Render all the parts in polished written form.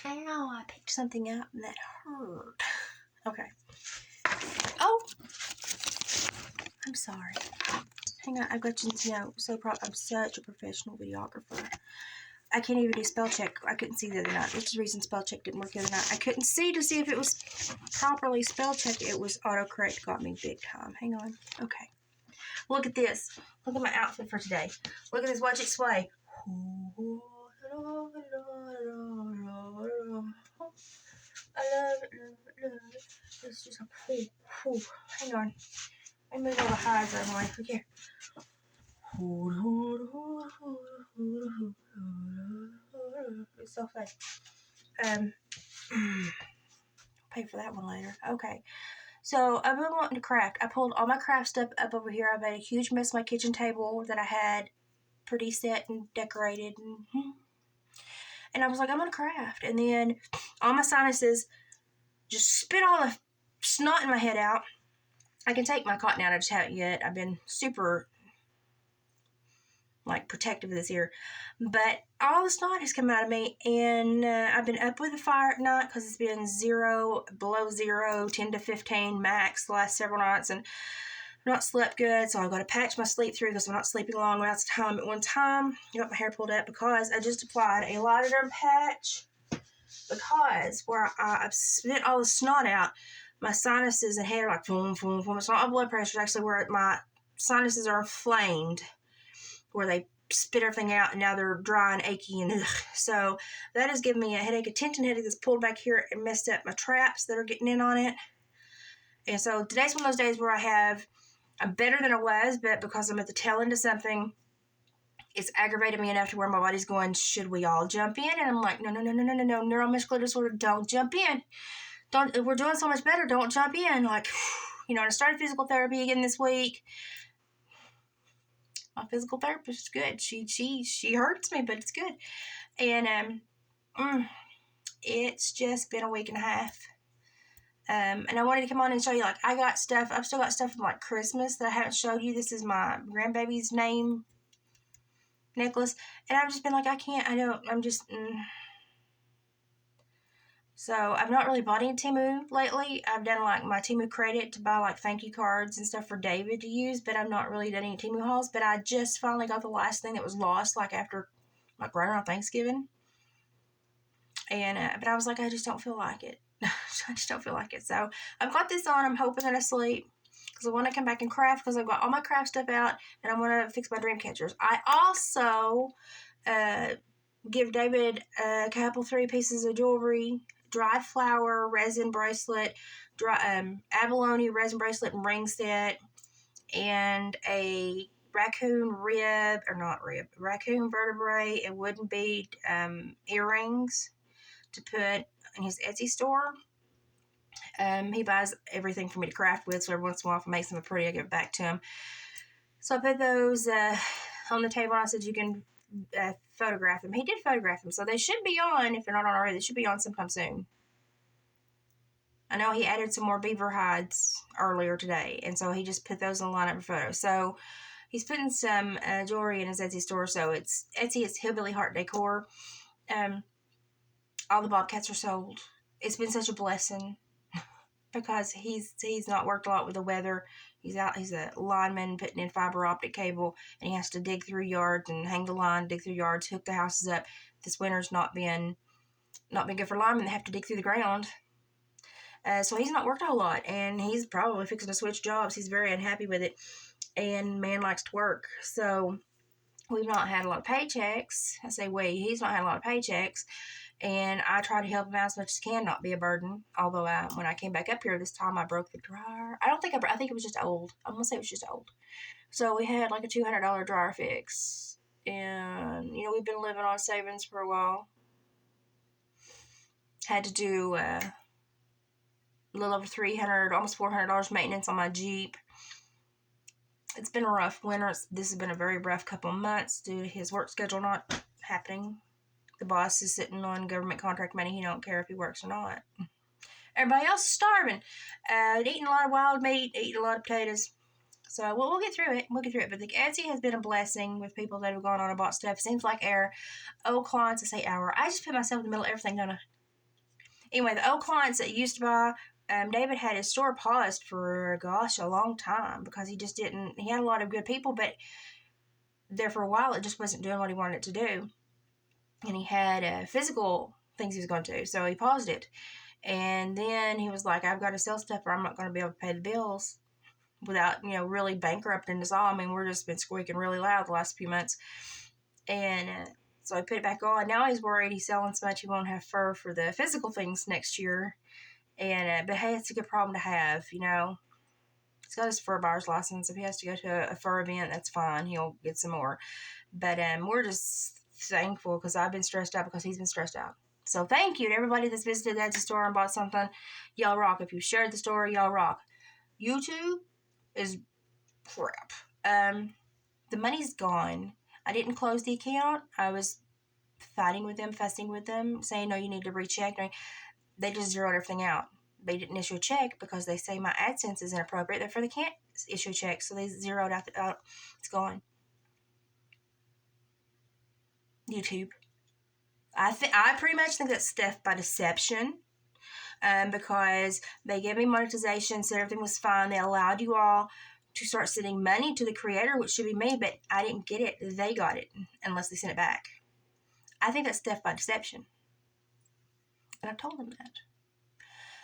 Ow, I picked something up and that hurt. Okay. Oh! I'm sorry. Hang on, I've got you to know. I'm such a professional videographer. I can't even do spell check. I couldn't see the other night, which is the reason spell check didn't work the other night. I couldn't see to see if it was properly spell checked. It was autocorrect, got me big time. Hang on. Okay. Look at this. Look at my outfit for today. Look at this. Watch it sway. I love it. It's just a hang on. I move all the highs out of my way. Look here. It's so fun. Pay for that one later. Okay. So I've been wanting to craft. I pulled all my craft stuff up over here. I made a huge mess on my kitchen table that I had pretty set and decorated. And I was like, I'm going to craft. And then all my sinuses just spit all the snot in my head out. I can take my cotton out. I just haven't yet. I've been super protective of this ear. But all the snot has come out of me. And I've been up with the fire at night because it's been below zero, 10 to 15 max the last several nights. And I've not slept good. So I've got to patch my sleep through because I'm not sleeping long amounts of time at one time. I got my hair pulled up because I just applied a Lidoderm patch. Because where I've spit all the snot out, my sinuses and head are like boom, boom, boom. It's not my blood pressure. It's actually where my sinuses are inflamed, where they spit everything out, and now they're dry and achy and ugh. So that has given me a headache, a tension headache that's pulled back here and messed up my traps that are getting in on it. And so today's one of those days where I'm better than I was, but because I'm at the tail end of something, it's aggravated me enough to where my body's going, should we all jump in? And I'm like, no, neuromuscular disorder, don't jump in. We're doing so much better, don't jump in. And I started physical therapy again this week. My physical therapist is good. She hurts me, but it's good. And it's just been a week and a half. And I wanted to come on and show you, I got stuff. I've still got stuff from Christmas that I haven't showed you. This is my grandbaby's name necklace. And I've just been So I've not really bought any Temu lately. I've done my Temu credit to buy thank you cards and stuff for David to use, but I've not really done any Temu hauls. But I just finally got the last thing that was lost after right around Thanksgiving. And but I was like, I just don't feel like it. I just don't feel like it. So I've got this on. I'm hoping that I sleep because I want to come back and craft because I've got all my craft stuff out and I want to fix my dream catchers. I also give David a couple 3 pieces of jewelry, dried flower, resin bracelet, abalone resin bracelet and ring set, and a raccoon vertebrae and wooden bead earrings to put in his Etsy store. He buys everything for me to craft with, so every once in a while if I make something pretty, I give it back to him. So I put those on the table and I said you can photograph them. He did photograph them, so they should be on, if they're not on already, they should be on sometime soon. I know he added some more beaver hides earlier today, and so he just put those in line up for photos. So he's putting some jewelry in his Etsy store, so it's Hillbilly Heart Decor. All the bobcats are sold. It's been such a blessing because he's not worked a lot with the weather. He's a lineman putting in fiber optic cable, and he has to dig through yards and hang the line, dig through yards, hook the houses up. This winter's not been good for linemen. They have to dig through the ground. So he's not worked a whole lot, and he's probably fixing to switch jobs. He's very unhappy with it, and man likes to work. So we've not had a lot of paychecks. I say he's not had a lot of paychecks, and I try to help him out as much as I can, not be a burden. Although when I came back up here this time, I broke the dryer. I think it was just old. I'm going to say it was just old. So we had a $200 dryer fix, and, we've been living on savings for a while. Had to do a little over $300, almost $400 maintenance on my Jeep. It's been a rough winter. This has been a very rough couple of months due to his work schedule not happening. The boss is sitting on government contract money. He don't care if he works or not. Everybody else is starving. Eating a lot of wild meat, eating a lot of potatoes. So we'll get through it. But the Etsy has been a blessing with people that have gone on and bought stuff. Seems like our old clients, I say our. I just put myself in the middle of everything, don't I? Anyway, the old clients that used to buy, David had his store paused for, gosh, a long time because he just didn't, he had a lot of good people, but there for a while it just wasn't doing what he wanted it to do. And he had physical things he was going to do, so he paused it. And then he was like, I've got to sell stuff or I'm not going to be able to pay the bills without, really bankrupting us all. I mean, we're just been squeaking really loud the last few months. And so I put it back on. Now he's worried he's selling so much he won't have fur for the physical things next year. And but hey, it's a good problem to have, He's got his fur buyer's license. If he has to go to a fur event, that's fine. He'll get some more. But we're just thankful because I've been stressed out because he's been stressed out. So thank you to everybody that's visited that store and bought something. Y'all rock. If you shared the story, y'all rock. YouTube is crap. The money's gone. I didn't close the account. I was fighting with them, fussing with them, saying, no, you need to recheck. They just zeroed everything out. They didn't issue a check because they say my AdSense is inappropriate. Therefore, they can't issue a check. So they zeroed out. It's gone. YouTube. I pretty much think that's theft by deception. Because they gave me monetization, said everything was fine. They allowed you all to start sending money to the creator, which should be me, but I didn't get it. They got it, unless they sent it back. I think that's theft by deception. And I told them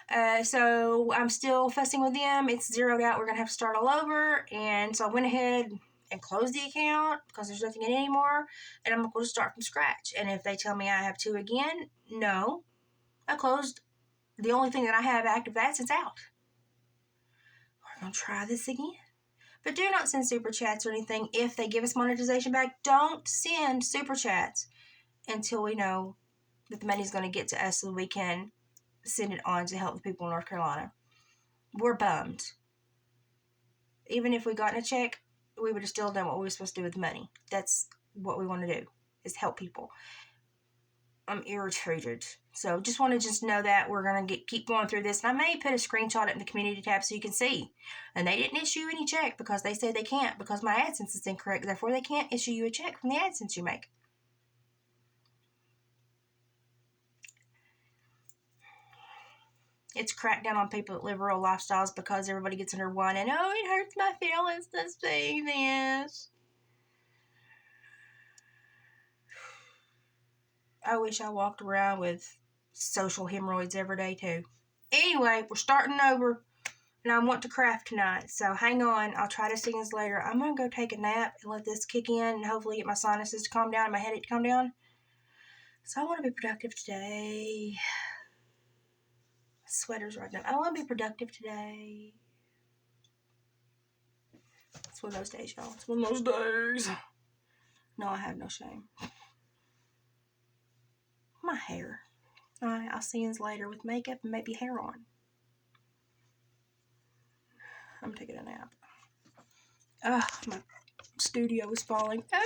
that. So I'm still fussing with them. It's zeroed out. We're going to have to start all over. And so I went ahead and closed the account because there's nothing in it anymore. And I'm going to start from scratch. And if they tell me I have to again, no. I closed the only thing that I have active AdSense out. We're going to try this again. But do not send super chats or anything. If they give us monetization back, don't send super chats until we know that the money's going to get to us so we can send it on to help the people in North Carolina. We're bummed. Even if we got a check, we would have still done what we were supposed to do with the money. That's what we want to do, is help people. I'm irritated. So just want to know that we're going to keep going through this. And I may put a screenshot in the community tab so you can see. And they didn't issue any check because they said they can't because my AdSense is incorrect. Therefore, they can't issue you a check from the AdSense you make. It's cracked down on people that live rural lifestyles because everybody gets under one and, oh, it hurts my feelings to see this. I wish I walked around with social hemorrhoids every day too. Anyway, we're starting over and I want to craft tonight. So hang on. I'll try to see this later. I'm going to go take a nap and let this kick in and hopefully get my sinuses to calm down and my headache to calm down. So I want to be productive today. Sweaters right now. I want to be productive today. It's one of those days, y'all. It's one of those days. No, I have no shame. My hair. Alright, I'll see you later with makeup and maybe hair on. I'm taking a nap. Ugh, my studio is falling. Ah!